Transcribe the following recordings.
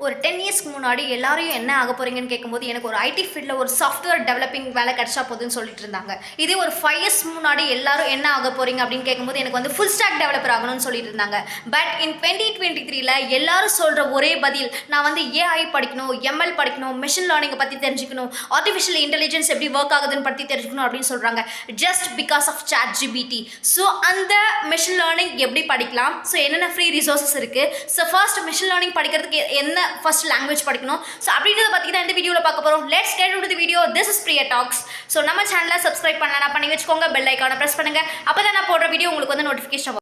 ஒரு 10 இயர்ஸ்க்கு முன்னாடி எல்லாரையும் என்ன ஆக போறீங்கன்னு கேட்கும்போது எனக்கு ஒரு ஐடி ஃபீல்டில் ஒரு சாஃப்ட்வேர் டெவலப்பிங் வேலை கிடைச்சா போதுன்னு சொல்லிட்டு இருந்தாங்க. இதே ஒரு 5 இயர்ஸ் முன்னாடி எல்லாரும் என்ன ஆக போறீங்க அப்படின்னு கேட்கும்போது எனக்கு வந்து ஃபுல் ஸ்டாக் டெவலப்பர் ஆகணும்னு சொல்லிட்டு இருந்தாங்க. பட் இன் 2023ல எல்லாரும் சொல்ற ஒரே பதில், நான் வந்து ஏஐ படிக்கணும், எம்எல் படிக்கணும், மிஷின் லேர்னிங்கை பற்றி தெரிஞ்சுக்கணும், ஆர்டிஃபிஷியல் இன்டெலிஜென்ஸ் எப்படி ஒர்க் ஆகுதுன்னு பற்றி தெரிஞ்சுக்கணும் அப்படின்னு சொல்கிறாங்க. Just because of chatgpt. So அந்த மிஷின் லேர்னிங் எப்படி படிக்கலாம், ஸோ என்னென்ன ஃப்ரீ ரிசோர்ஸஸ் இருக்குது, ஸோ ஃபர்ஸ்ட் மிஷின் லேர்னிங் படிக்கிறதுக்கு என்ன ஃபர்ஸ்ட் லாங்குவேஜ் படிக்கணும், ஸோ அப்படின்றத பற்றி தான் இந்த வீடியோவில் பார்க்க போகிறோம். Let's get into the video. This is Priya talks. So நம்ம சேனலை சப்ஸ்கிரைப் பண்ணலாம், பண்ணி வச்சுக்கோங்க. பெல் ஐக்கானை ப்ரெஸ் பண்ணுங்கள். அப்போ தான் நான் போடுற வீடியோ உங்களுக்கு வந்து நோட்டிஃபிகேஷன் வரும்.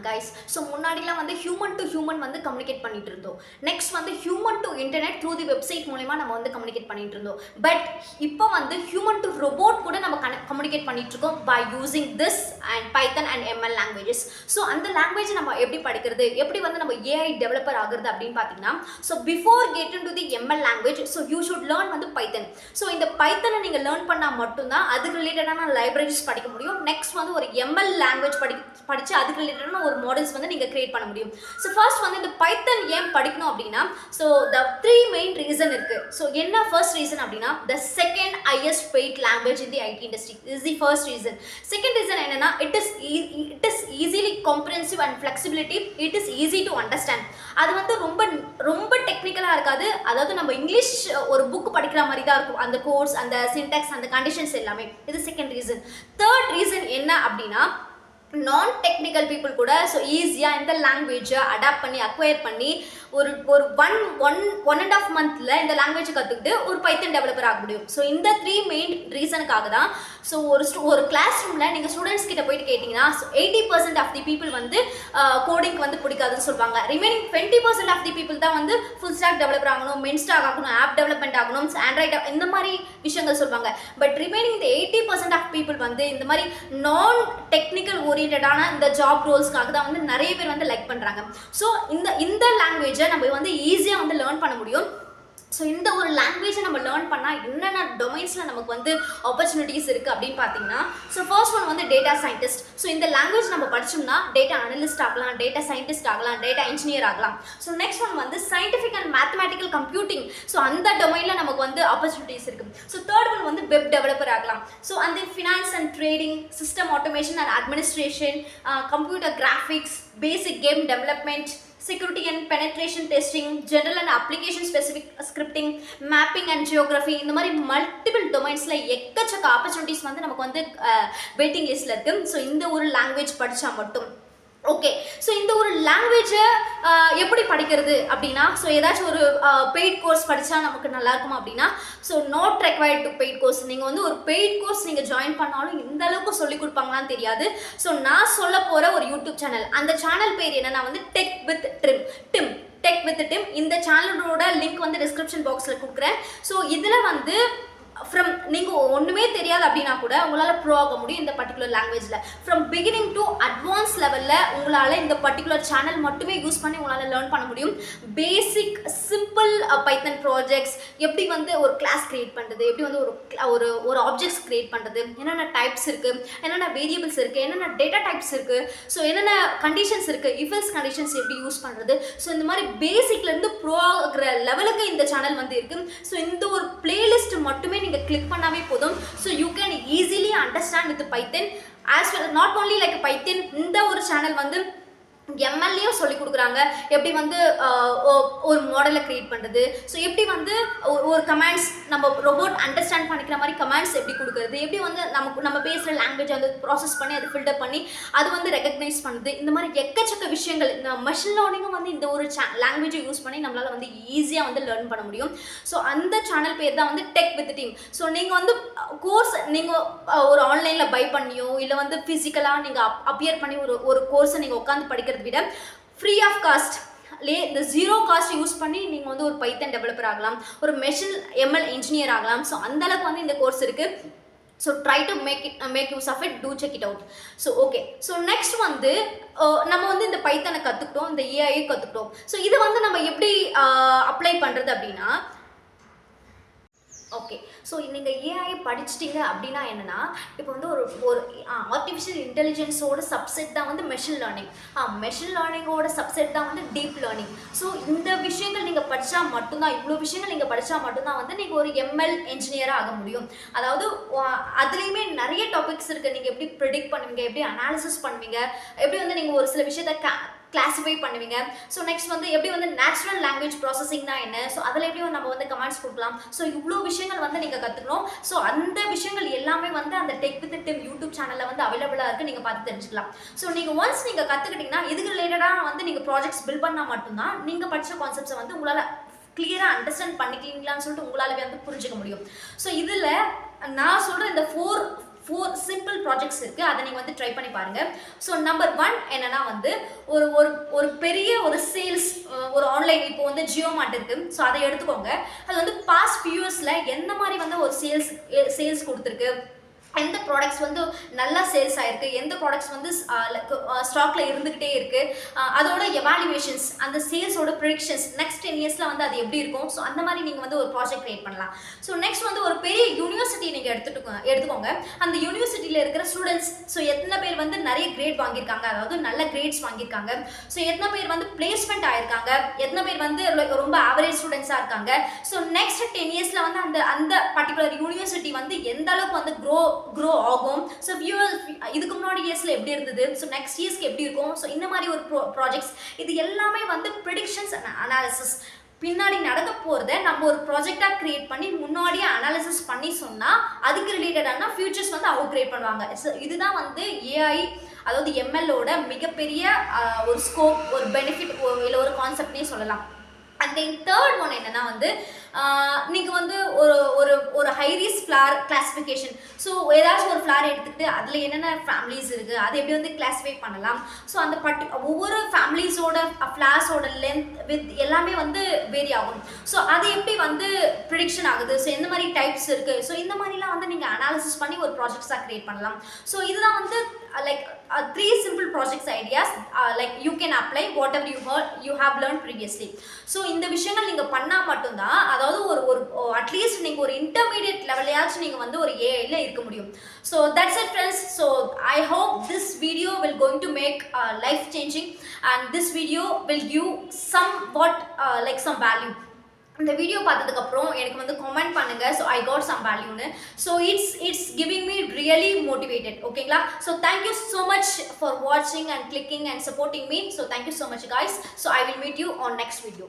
கைஸ், ஸோ முன்னாடிலாம் வந்து ஹியூமன் டு ஹியூமன் வந்து கம்யூனிகேட் பண்ணிட்டு இருந்தோம். நெக்ஸ்ட் வந்து human to internet through the website மூலமா நம்ம வந்து கம்யூனிகேட் பண்ணிட்டு இருந்தோம். பட் இப்போ வந்து ஹியூமன் டு ரோபோட் கூட நம்ம கம்யூனிகேட் பண்ணிட்டு இருக்கோம் by using this and python and ML languages. So அந்த லாங்குவேஜ் நம்ம எப்படி படிக்கிறது, எப்படி வந்து நம்ம ஏஐ டெவலப்பர் ஆகுறது அப்படின்னு பார்த்தீங்கன்னா, so before get in to the ML language, so you should learn வந்து பைத்தன். ஸோ இந்த பைத்தனை நீங்கள் லேர்ன் பண்ணால் மட்டும்தான் அதுக்கு ரிலேட்டடான லைப்ரரிஸ் படிக்க முடியும். நெக்ஸ்ட் வந்து ஒரு எம்எல் லாங்குவேஜ் படித்து அதுக்கு ரிலேட்டடான ஒரு மாடல்ஸ் வந்து நீங்க கிரியேட் பண்ண முடியும். ஸோ ஃபர்ஸ்ட் வந்து இந்த பைத்தன் ஏன் படிக்கணும் அப்படின்னா, ஸோ த 3 மெயின் ரீசன் இருக்கு. ஸோ என்ன ஃபர்ஸ்ட் ரீசன் அப்படின்னா, the second highest paid language in the IT industry is the first reason. Second reason என்னன்னா, it is easily comprehensive and flexibility. It is easy to understand. அது வந்து ரொம்ப டெக்னிக்கலாக இருக்காது. அதாவது நம்ம இங்கிலீஷ் ஒரு புக் படிக்கிற மாதிரி தான் இருக்கும் அந்த கோர்ஸ், அந்த சின்டாக்ஸ், அந்த கண்டிஷன்ஸ் எல்லாமே. இது செகண்ட் ரீசன். தேர்ட் ரீசன் என்ன அப்படின்னா, நான் டெக்னிக்கல் பீப்புள் கூட ஸோ ஈஸியாக இந்த லாங்குவேஜை அடாப்ட் பண்ணி அக்வயர் பண்ணி ஒரு 1.5 மந்த்தில் இந்த லாங்குவேஜை கற்றுக்கிட்டு ஒரு பைத்தன் டெவலப்பர் ஆக முடியும். ஸோ இந்த 3 மெயின் ரீசனுக்காக தான். ஸோ ஒரு கிளாஸ் ரூமில் நீங்கள் ஸ்டூடெண்ட்ஸ் கிட்ட போயிட்டு கேட்டிங்கன்னா 80% ஆஃப் தி பீப்புள் வந்து கோடிங் வந்து பிடிக்காதுன்னு சொல்லுவாங்க. ரிமைனிங் 20% ஆஃப் தி பீப்புள் தான் வந்து ஃபுல் ஸ்டாக் டெவலப்பர் ஆகணும், மெயின் ஸ்டாக் ஆகணும், ஆப் டெவலப்மெண்ட் ஆகணும், ஆண்ட்ராய்டு, இந்த மாதிரி விஷயங்கள் சொல்லுவாங்க. பட் ரிமைனிங் இந்த 80% ஆஃப் பீப்புள் வந்து இந்த மாதிரி நான் டெக்னிக்கல் ஓரியன்டான இந்த ஜாப் ரோல்ஸ்க்காக தான் வந்து நிறைய பேர் வந்து லைக் பண்ணுறாங்க. ஸோ இந்த லாங்குவேஜை நம்ம வந்து ஈஸியாக வந்து லேர்ன் பண்ண முடியும். ஸோ இந்த ஒரு லாங்குவேஜை நம்ம லேர்ன் பண்ணால் என்னென்ன டொமைன்ஸில் நமக்கு வந்து ஆப்பர்ச்சுனிட்டிஸ் இருக்குது அப்படின்னு பார்த்தீங்கன்னா, ஸோ ஃபர்ஸ்ட் ஒன் வந்து டேட்டா சயின்டிஸ்ட். ஸோ இந்த லாங்குவேஜ் நம்ம படித்தோம்னா டேட்டா அனலிஸ்ட் ஆகலாம், டேட்டா சயின்டிஸ்ட் ஆகலாம், டேட்டா இன்ஜினியர் ஆகலாம். ஸோ நெக்ஸ்ட் ஒன் வந்து scientific and mathematical computing. So அந்த டொமைனில் நமக்கு வந்து ஆப்பர்ச்சுனிட்டிஸ் இருக்குது. ஸோ தேர்ட் ஒன் வந்து வெப் டெவலப்பர் ஆகலாம். ஸோ அந்த finance and trading, system automation and administration, computer graphics, basic game development, security and penetration testing, general and application specific scripting, mapping and geography, இந்த மாதிரி multiple டொமைன்ஸில் எக்கச்சக்க opportunities வந்து நமக்கு வந்து waiting லிஸ்ட்டில் இருக்குது. ஸோ இந்த ஒரு லாங்குவேஜ் படித்தா மட்டும் ஓகே. ஸோ இந்த ஒரு லாங்குவேஜை எப்படி படிக்கிறது அப்படின்னா, ஸோ ஏதாச்சும் ஒரு பெய்ட் கோர்ஸ் படித்தா நமக்கு நல்லா இருக்குமா அப்படின்னா, so not required to paid course. நீங்கள் வந்து ஒரு பெய்ட் கோர்ஸ் நீங்கள் ஜாயின் பண்ணாலும் இந்த அளவுக்கு சொல்லிக் கொடுப்பாங்களான்னு தெரியாது. ஸோ நான் சொல்ல போகிற ஒரு யூடியூப் சேனல், அந்த சேனல் பேர் என்னன்னா வந்து டெக் வித் டிம். இந்த சேனலோட லிங்க் வந்து டிஸ்கிரிப்ஷன் பாக்ஸில் கொடுக்குறேன். ஸோ இதில் வந்து நீங்கள் ஒன்றுமே தெரியாது அப்படின்னா கூட உங்களால் ப்ரோ ஆக முடியும் இந்த பர்டிகுலர் லாங்குவேஜில். ஃப்ரம் பிகினிங் டு அட்வான்ஸ் லெவலில் உங்களால் இந்த பர்டிகுலர் சேனல் மட்டுமே யூஸ் பண்ணி உங்களால் லேர்ன் பண்ண முடியும். பேசிக் சிம்பிள் பைத்தன் ப்ராஜெக்ட்ஸ், எப்படி வந்து ஒரு கிளாஸ் கிரியேட் பண்ணுறது, எப்படி வந்து ஒரு ஆப்ஜெக்ட்ஸ் கிரியேட் பண்ணுறது, என்னென்ன டைப்ஸ் இருக்குது, என்னென்ன வேரியபிள்ஸ் இருக்குது, என்னென்ன டேட்டா டைப்ஸ் இருக்குது, ஸோ என்னென்ன கண்டிஷன்ஸ் இருக்குது, இஃபெல்ஸ் கண்டிஷன்ஸ் எப்படி யூஸ் பண்ணுறது. ஸோ இந்த மாதிரி பேசிக்லேருந்து ப்ரோ ஆகிற லெவலுக்கு இந்த சேனல் வந்து இருக்குது. ஸோ இந்த ஒரு பிளேலிஸ்ட் மட்டுமே நீங்கள் கிளிக் பண்ணாவே போதும். So you can easily understand with Python as well. Not only like Python, இந்த ஒரு சேனல் வந்து எம்எல்ஏயும் சொல்லிக் கொடுக்குறாங்க. எப்படி வந்து ஒரு மாடலை க்ரியேட் பண்ணுறது, ஸோ எப்படி வந்து ஒரு கமாண்ட்ஸ் நம்ம ரோபோட் அண்டர்ஸ்டாண்ட் பண்ணிக்கிற மாதிரி கமாண்ட்ஸ் எப்படி கொடுக்குறது, எப்படி வந்து நம்ம பேசுகிற லாங்குவேஜை வந்து ப்ராசஸ் பண்ணி அதை ஃபில்டர் பண்ணி அது வந்து ரெகக்னைஸ் பண்ணுது. இந்த மாதிரி எக்கச்சக்க விஷயங்கள் இந்த மெஷின் லேர்னிங்கும் வந்து இந்த ஒரு லாங்குவேஜை யூஸ் பண்ணி நம்மளால் வந்து ஈஸியாக வந்து லேர்ன் பண்ண முடியும். ஸோ அந்த சேனல் பேர் தான் வந்து டெக் வித் டிம். ஸோ நீங்கள் வந்து கோர்ஸ் நீங்கள் ஒரு ஆன்லைனில் பை பண்ணியோ இல்லை வந்து ஃபிசிக்கலாக நீங்கள் அப்பியர் பண்ணி ஒரு கோர்ஸை நீங்கள் உட்காந்து படிக்கிறது விட ஃப்ரீ ஆஃப் காஸ்ட், இந்த ஜீரோ காஸ்ட் யூஸ் பண்ணி நீங்கள் வந்து ஒரு பைத்தன் டெவலப்பர் ஆகலாம், ஒரு மெஷின் எம்எல் இன்ஜினியர் ஆகலாம். ஸோ அந்த அளவுக்கு வந்து இந்த கோர்ஸ் இருக்குது. So try to make use of it, to check it out. So okay. So next வந்து நம்ம வந்து இந்த பைத்தனை கற்றுக்கிட்டோம், இந்த ஏஐயை கற்றுக்கிட்டோம். ஸோ இது வந்து நம்ம எப்படி அப்ளை பண்ணுறது அப்படின்னா, ஓகே. ஸோ நீங்கள் ஏஐ படிச்சிட்டிங்க அப்படின்னா என்னென்னா இப்போ வந்து ஒரு ஒரு ஆர்டிஃபிஷியல் இன்டெலிஜென்ஸோட சப்செட் தான் வந்து மெஷின் லேர்னிங். மெஷின் லேர்னிங்கோட சப்செட் தான் வந்து டீப் லேர்னிங். ஸோ இந்த விஷயங்கள் நீங்கள் படித்தா மட்டும்தான், இவ்வளோ விஷயங்கள் நீங்கள் படித்தா மட்டும்தான் வந்து நீங்கள் ஒரு எம்எல் என்ஜினியராக ஆக முடியும். அதாவது அதுலேயுமே நிறைய டாபிக்ஸ் இருக்குது. நீங்கள் எப்படி ப்ரிடிக்ட் பண்ணுவீங்க, எப்படி அனாலிசிஸ் பண்ணுவீங்க, எப்படி வந்து நீங்கள் ஒரு சில விஷயத்தை கிளாஸிஃபை பண்ணுவீங்க. ஸோ நெக்ஸ்ட் வந்து எப்படி வந்து நேச்சுரல் லாங்குவேஜ் ப்ராசஸிங்னா என்ன, ஸோ அதில் எப்படி நம்ம வந்து கமெண்ட்ஸ் கொடுக்கலாம். ஸோ இவ்வளோ விஷயங்கள் வந்து நீங்கள் கற்றுக்கணும். ஸோ அந்த விஷயங்கள் எல்லாமே வந்து அந்த டெக் வித் டிம் யூடியூப் சேனலில் வந்து அவைலபிளாக இருக்குது, நீங்கள் பார்த்து தெரிஞ்சுக்கலாம். ஸோ நீங்கள் ஒன்ஸ் நீங்கள் கற்றுக்கிட்டிங்கன்னா இதுக்கு ரிலேட்டடாக வந்து நீங்கள் ப்ராஜெக்ட்ஸ் பில்ட் பண்ணால் மட்டும்தான் நீங்கள் படித்த கான்செப்ட்ஸை வந்து உங்களால் கிளியராக அண்டர்ஸ்டாண்ட் பண்ணிக்கிங்களான்னு சொல்லிட்டு உங்களால் வந்து புரிஞ்சுக்க முடியும். ஸோ இதில் நான் சொல்கிற இந்த ஃபோர் சிம்பிள் ப்ராஜெக்ட்ஸ் இருக்குது, அதை நீங்கள் வந்து ட்ரை பண்ணி பாருங்கள். ஸோ நம்பர் 1 என்னென்னா வந்து ஒரு ஒரு ஒரு பெரிய ஒரு சேல்ஸ், ஒரு ஆன்லைன் இப்போ வந்து ஜியோ மார்ட் இருக்குது. ஸோ அதை எடுத்துக்கோங்க. அது வந்து பாஸ்ட் ஃபியூ இயர்ஸில் எந்த மாதிரி வந்து ஒரு சேல்ஸ் கொடுத்துருக்கு, எந்த ப்ராடக்ட்ஸ் வந்து நல்லா சேல்ஸ் ஆகிருக்கு, எந்த ப்ராடக்ட்ஸ் வந்து ஸ்டாக்ல இருந்துக்கிட்டே இருக்குது, அதோட எவாலுவேஷன்ஸ், அந்த சேல்ஸோட ப்ரிடிக்ஷன்ஸ் நெக்ஸ்ட் 10 இயர்ஸில் வந்து அது எப்படி இருக்கும். ஸோ அந்த மாதிரி நீங்கள் வந்து ஒரு ப்ராஜெக்ட் கிரியேட் பண்ணலாம். ஸோ நெக்ஸ்ட் வந்து ஒரு பெரிய யூனிவர்சிட்டி நீங்கள் எடுத்துக்கோங்க. அந்த யூனிவர்சிட்டியில் இருக்கிற ஸ்டூடெண்ட்ஸ், ஸோ எத்தனை பேர் வந்து நிறைய கிரேட் வாங்கியிருக்காங்க, அதாவது நல்ல கிரேட்ஸ் வாங்கியிருக்காங்க, ஸோ எத்தனை பேர் வந்து பிளேஸ்மெண்ட் ஆயிருக்காங்க, எத்தனை பேர் வந்து ரொம்ப ஆவரேஜ் ஸ்டூடெண்ட்ஸாக இருக்காங்க. ஸோ நெக்ஸ்ட் 10 இயர்ஸில் வந்து அந்த பர்டிகுலர் யூனிவர்சிட்டி வந்து எந்த அளவுக்கு வந்து க்ரோ ஆகும். ஸோ இதுக்கு முன்னாடி இயர்ஸில் எப்படி இருந்தது, ஸோ நெக்ஸ்ட் இயர்ஸ்க்கு எப்படி இருக்கும். ஸோ இந்த மாதிரி ஒரு ப்ராஜெக்ட்ஸ், இது எல்லாமே வந்து ப்ரிடிக்ஷன்ஸ் அண்ட் அனாலிசிஸ், பின்னாடி நடக்க போகிறத நம்ம ஒரு ப்ராஜெக்டாக கிரியேட் பண்ணி முன்னாடியே அனாலிசிஸ் பண்ணி சொன்னால் அதுக்கு ரிலேட்டடான ஃபியூச்சர்ஸ் வந்து அவங்க கிரியேட் பண்ணுவாங்க. ஸோ இதுதான் வந்து ஏஐ, அதாவது எம்எல்லோட மிகப்பெரிய ஒரு ஸ்கோப், ஒரு பெனிஃபிட், இல்லை ஒரு கான்செப்ட்னே சொல்லலாம். அண்ட் தென் தேர்ட் ஒன் என்னென்னா வந்து நீங்கள் வந்து ஒரு high risk flower classification. So ஏதாச்சும் ஒரு ஃப்ளார் எடுத்துக்கிட்டு அதில் என்னென்ன ஃபேமிலிஸ் இருக்குது அதை எப்படி வந்து கிளாஸிஃபை பண்ணலாம். ஸோ அந்த ஒவ்வொரு ஃபேமிலிஸோட ஃப்ளார்ஸோட லென்த் வித் எல்லாமே வந்து வேரி ஆகும். ஸோ அது எப்படி வந்து ப்ரிடிக்ஷன் ஆகுது, ஸோ எந்த மாதிரி டைப்ஸ் இருக்குது, ஸோ இந்த மாதிரிலாம் வந்து நீங்கள் அனாலிசிஸ் பண்ணி ஒரு ப்ராஜெக்ட்ஸாக க்ரியேட் பண்ணலாம். ஸோ இதுதான் வந்து like 3 simple projects ideas, like you can apply whatever you have learned previously. So இந்த விஷயங்கள் நீங்க பண்ணா மட்டும் தான், அதாவது ஒரு அட்லீஸ்ட் நீங்க ஒரு இன்டர்மீடியட் லெவலையாச்சும் நீங்க வந்து ஒரு AI ல இருக்க முடியும். So that's it friends. So I hope this video will going to make life changing, and this video will give somewhat like some value. இந்த வீடியோ பார்த்ததுக்கப்புறம் எனக்கு வந்து கமெண்ட் பண்ணுங்க. ஸோ ஐ காட் சம் வேல்யூன்னு. So it's giving me really motivated. ஓகேங்களா? So thank you so much for வாட்சிங் and clicking and supporting me. So thank you so much guys. So I will meet you on next video.